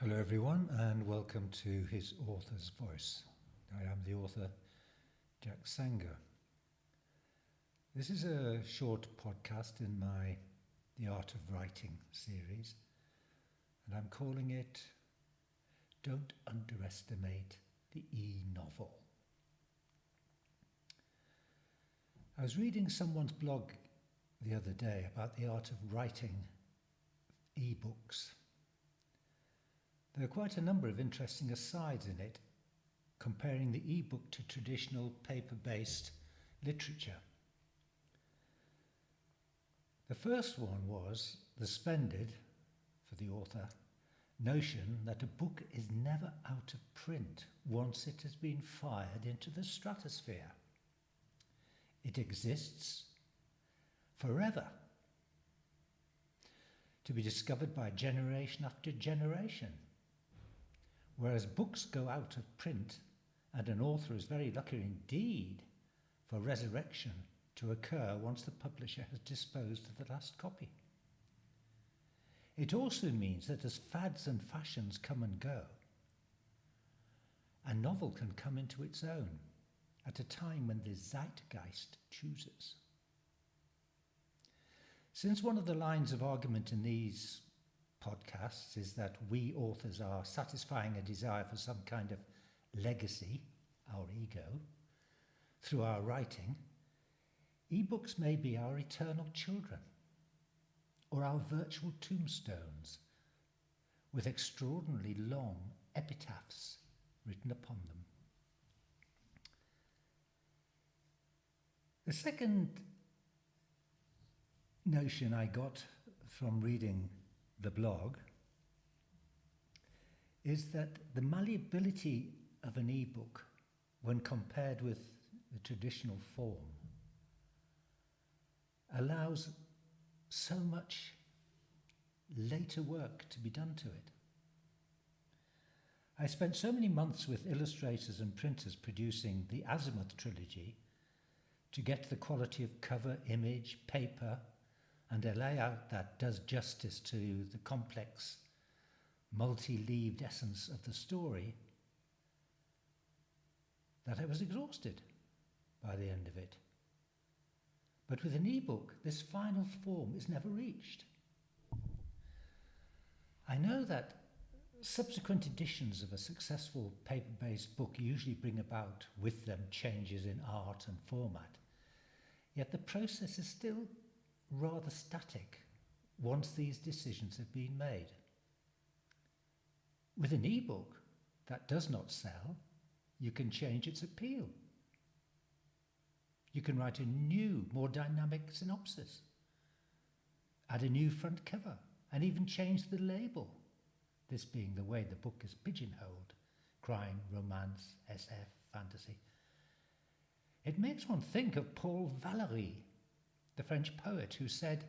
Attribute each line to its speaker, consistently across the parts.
Speaker 1: Hello everyone and welcome to His Author's Voice. I am the author Jack Sanger. This is a short podcast in my The Art of Writing series, and I'm calling it Don't Underestimate the E-Novel. I was reading someone's blog the other day about the art of writing e-books. There are quite a number of interesting asides in it, comparing the e-book to traditional paper-based literature. The first one was the splendid, for the author, notion that a book is never out of print once it has been fired into the stratosphere. It exists forever, to be discovered by generation after generation. Whereas books go out of print, and an author is very lucky indeed for resurrection to occur once the publisher has disposed of the last copy. It also means that as fads and fashions come and go, a novel can come into its own at a time when the zeitgeist chooses. Since one of the lines of argument in these podcasts is that we authors are satisfying a desire for some kind of legacy, our ego, through our writing, ebooks may be our eternal children or our virtual tombstones with extraordinarily long epitaphs written upon them. The second notion I got from reading the blog is that the malleability of an e-book when compared with the traditional form allows so much later work to be done to it. I spent so many months with illustrators and printers producing the Azimuth trilogy to get the quality of cover, image, paper, and a layout that does justice to the complex, multi-leaved essence of the story, that I was exhausted by the end of it. But with an e-book, this final form is never reached. I know that subsequent editions of a successful paper-based book usually bring about with them changes in art and format, yet the process is still rather static once these decisions have been made. With an e-book that does not sell, you can change its appeal. You can write a new, more dynamic synopsis, add a new front cover, and even change the label, this being the way the book is pigeonholed: crime, romance, SF, fantasy. It makes one think of Paul Valéry, the French poet, who said,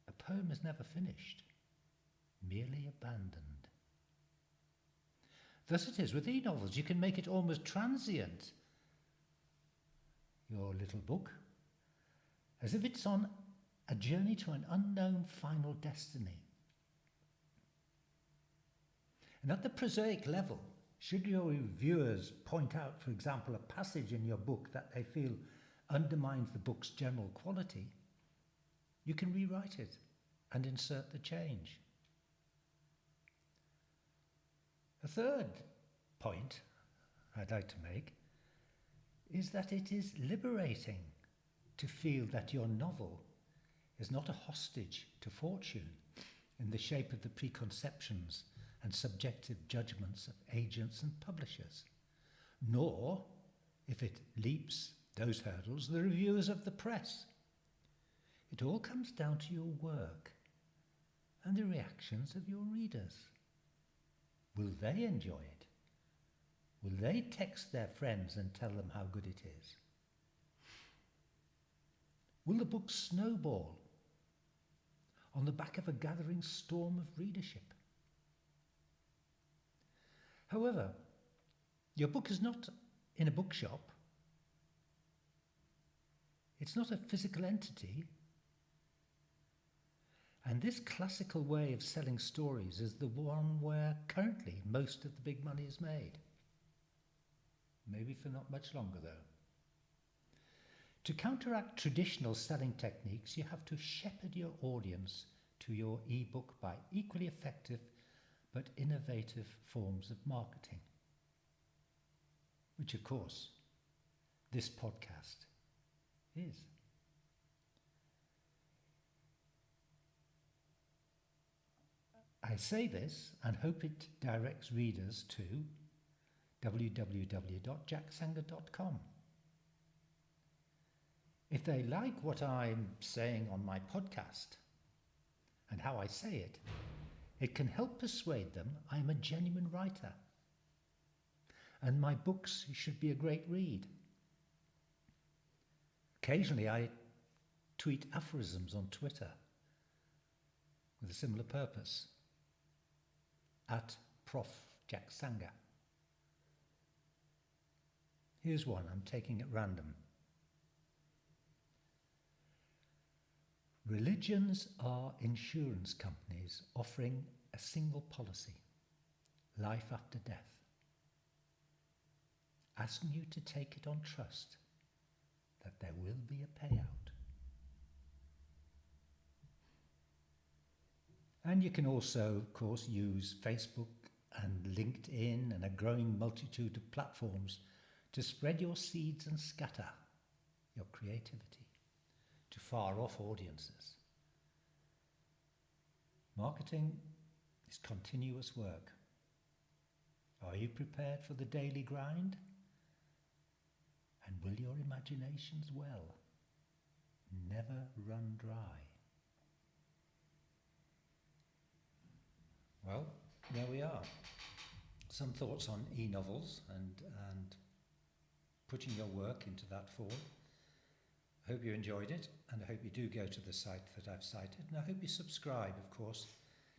Speaker 1: "A poem is never finished, merely abandoned." Thus it is with e-novels. You can make it almost transient, your little book, as if it's on a journey to an unknown final destiny. And at the prosaic level, should your reviewers point out, for example, a passage in your book that they feel undermines the book's general quality, you can rewrite it and insert the change. A third point I'd like to make is that it is liberating to feel that your novel is not a hostage to fortune in the shape of the preconceptions and subjective judgments of agents and publishers, nor, if it leaps those hurdles, the reviewers of the press. It all comes down to your work and the reactions of your readers. Will they enjoy it? Will they text their friends and tell them how good it is? Will the book snowball on the back of a gathering storm of readership? However, your book is not in a bookshop. It's not a physical entity. And this classical way of selling stories is the one where currently most of the big money is made. Maybe for not much longer though. To counteract traditional selling techniques, you have to shepherd your audience to your ebook by equally effective but innovative forms of marketing, which of course this podcast is. I say this and hope it directs readers to www.jacksanger.com. If they like what I'm saying on my podcast and how I say it, it can help persuade them I'm a genuine writer and my books should be a great read. Occasionally I tweet aphorisms on Twitter with a similar purpose, at Prof. Jack Sanger. Here's one, I'm taking at random. Religions are insurance companies offering a single policy, life after death, asking you to take it on trust that there will be a payout. And you can also, of course, use Facebook and LinkedIn and a growing multitude of platforms to spread your seeds and scatter your creativity to far-off audiences. Marketing is continuous work. Are you prepared for the daily grind? And will your imaginations well never run dry? Well, there we are. Some thoughts on e-novels and putting your work into that form. I hope you enjoyed it, and I hope you do go to the site that I've cited, and I hope you subscribe, of course,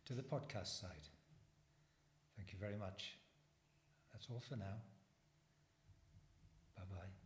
Speaker 1: to the podcast site. Thank you very much. That's all for now. Bye-bye.